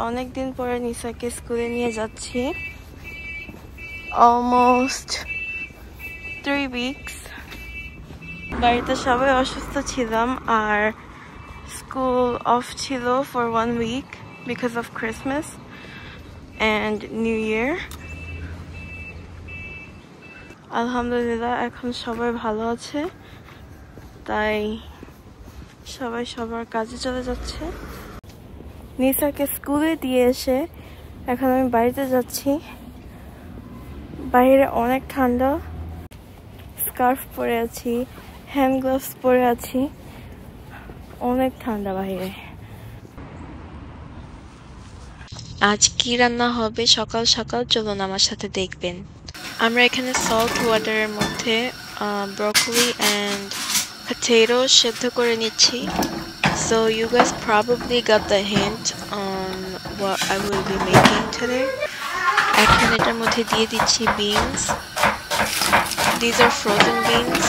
অনেক দিন পরে নিসাকে স্কুলে নিয়ে যাচ্ছি। অলমোস্ট 3 weeks বাড়িতে সবাই অসুস্থ ছিলাম আর স্কুল অফ ছিল for 1 week because of Christmas and New Year. আলহামদুলিল্লাহ এখন সবাই ভালো আছে, তাই সবাই সবার কাজে চলে যাচ্ছে। নিসাকে স্কুলে দিয়ে এসে এখন আমি বাড়িতে যাচ্ছি। বাইরে অনেক ঠান্ডা, স্কার্ফ পরে আছি, হ্যান্ড গ্লাভস পরে আছি, অনেক ঠান্ডা বাইরে। আজ কি রান্না হবে সকাল সকাল চলুন আমার সাথে দেখবেন। আমরা এখানে সল্ট ওয়াটারের মধ্যে ব্রকলি এন্ড পটেটো সেদ্ধ করে নিচ্ছি। So you guys probably got the hint on what I will be making today. এখন এটার মধ্যে দিয়ে দিচ্ছি beans. These are frozen beans.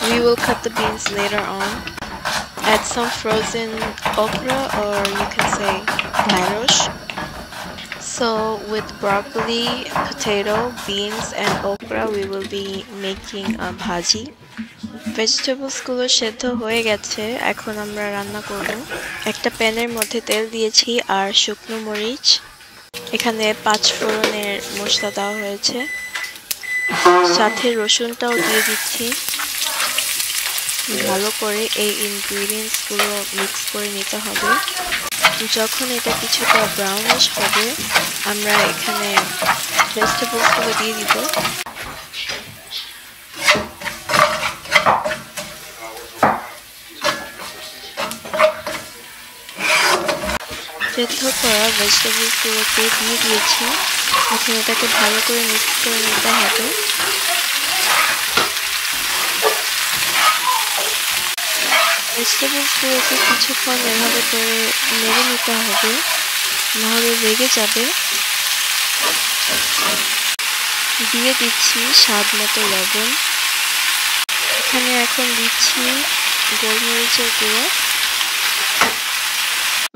We will cut the beans later on. Add some frozen okra, or you can say ঢ্যাঁড়স. So with broccoli, potato, beans and okra we will be making a bhaji. Vegetables গুলো সেদ্ধ হয়ে গেছে, এখন আমরা রান্না করব। একটা প্যানের মধ্যে তেল দিয়েছি আর শুকনো মরিচ, এখানে 5 ফোড়নের মশলা দেওয়া হয়েছে, সাথে রসুনটাও দিয়ে দিচ্ছি। ভালো করে এই ইনগ্রেডিয়েন্টস গুলো মিক্স করে নিতে হবে। যখন এটা কিছুটা ব্রাউনিশ হবে আমরা এখানে ভেজিটেবলস গুলো দিয়ে দিব। সেদ্ধ করা ভেজিটেবলস গুলোকে দিয়ে দিয়েছি, এখন এটাকে ভালো করে মিক্স করে নিতে হবে। ভেজিটেবলস গুলোকে কিছুক্ষণ এভাবে করে নেড়ে নিতে হবে, নাহলে লেগে যাবে। দিয়ে দিচ্ছি স্বাদ মতো লবণ, এখানে এখন দিচ্ছি গোলমরিচের গুঁড়ো।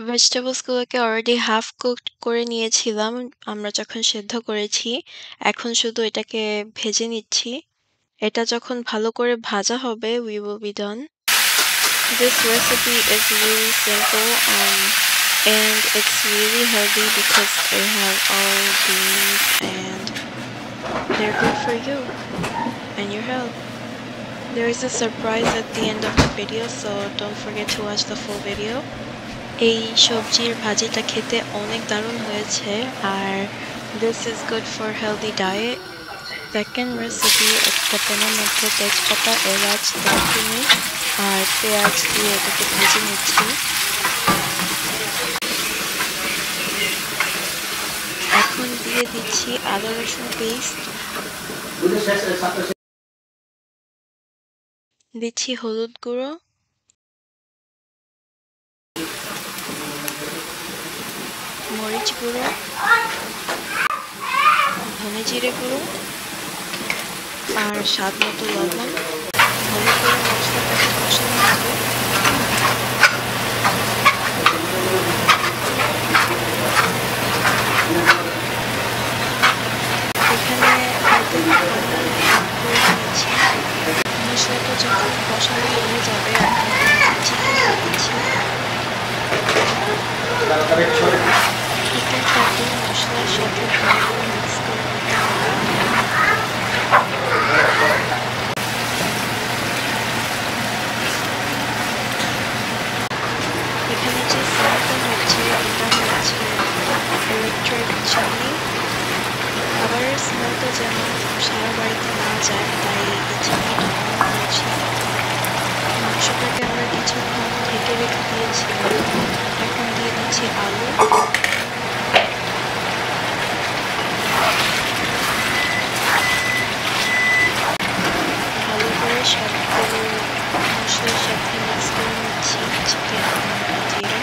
ভেজিটেবলস গুলোকে অলরেডি হাফ কুকড করে নিয়েছিলাম আমরা যখন সেদ্ধ করেছি, এখন শুধু এটাকে ভেজে নিচ্ছি। এটা যখন ভালো করে ভাজা হবে we will be done. This recipe is really simple and it's really healthy because they have all beans and they're good for you and your health. There is a surprise at the end of the video, so don't forget to watch the full video. এই সবজির ভাজিটা খেতে অনেক দারুণ হয়েছে আর this is good for healthy diet. Second recipe, একটা প্যানের মধ্যে তেজপাতা, এলাচ, দারচিনি আর পেঁয়াজ দিয়ে এটাকে ভেজে নিচ্ছি। এখন দিয়ে দিচ্ছি আদা রসুন পেস্ট, দিচ্ছি হলুদ গুঁড়ো, মরিচ গুঁড়ো, ধনে জিরে গুঁড়ো আর স্বাদ মতো লবণ। ভালো করে মশলাটাকে কষানো হবে। এখানে মশলাটা যখন কষানো হয়ে যাবে চিকেন দিচ্ছি। চিকেনটাকে মশলার সাথে ভালো করে মিক্স করে নিতে হবে। এখানে যে সাউন্ডটা হচ্ছে এটা হচ্ছে ইলেকট্রিক চিমনি। খাবারের স্মেলটা যেন সারা বাড়িতে না যায় তাই এই চিমনিটা অন হয়েছে। মাংসটাকে আমরা কিছুক্ষণ ঢেকে রেখে দিয়েছিলাম, এখন দিয়ে দিচ্ছি আলু। ভালো করে সবগুলো মশলার সাথে মিক্স করে নিচ্ছি চিকেন দিয়ে।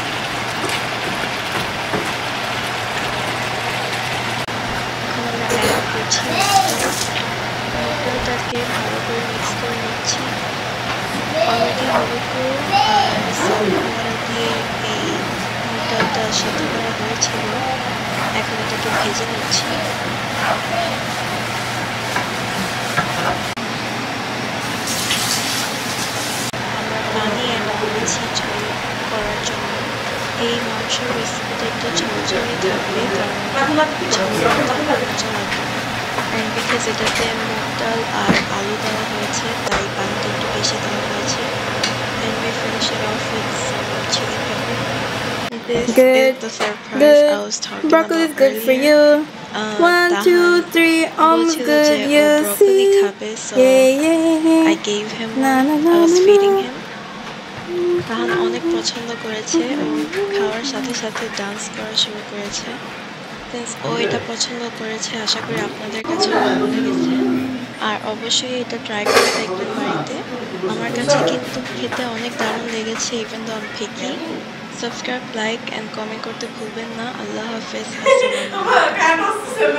এখন আমরা অ্যাড করছি মটরটাকে ভালো করে মিক্স করে নিচ্ছি। অলরেডি হলুদ গুঁড়ো আর সল্ট ওয়াটার দিয়ে এই ডালটা সেদ্ধ করা হয়েছিল, এখন এটাকে ভেজে নিচ্ছি। আমরা পানি অ্যাড করেছি ঝোল করার জন্য। এই মাংসের রেসিপিটা একটু ঝোলঝোলই থাকবে, কারণ ঝোল মজা লাগবে। অ্যান্ড বিকজ এটাতে মুগ ডাল আর আলু দেওয়া হয়েছে, তাই পানিটা একটু বেশি দেওয়া হয়েছে। And we finish it off with some chili pepper. This is the surprise I was talking Broccoli about is good for earlier. you. 1, 2, 3, almost বলছিল good. যে ও You ব্রকলি see? খাবে, so Yeah. I gave him Na, one. na, na, I was na, feeding na. him. তাহান অনেক পছন্দ করেছে, ও খাওয়ার সাথে সাথে ডান্স করা শুরু করেছে। সিন্স ও এটা পছন্দ করেছে, আশা করি আপনাদের কাছে ভালো লেগেছে। আর অবশ্যই এটা ট্রাই করে দেখবেন বাড়িতে। আমার কাছে কিন্তু খেতে অনেক দারুণ লেগেছে, ইভেন দো আমি পিকি। সাবস্ক্রাইব, লাইক অ্যান্ড কমেন্ট করতে ভুলবেন না। আল্লাহ হাফেজ, আসসালামু আলাইকুম।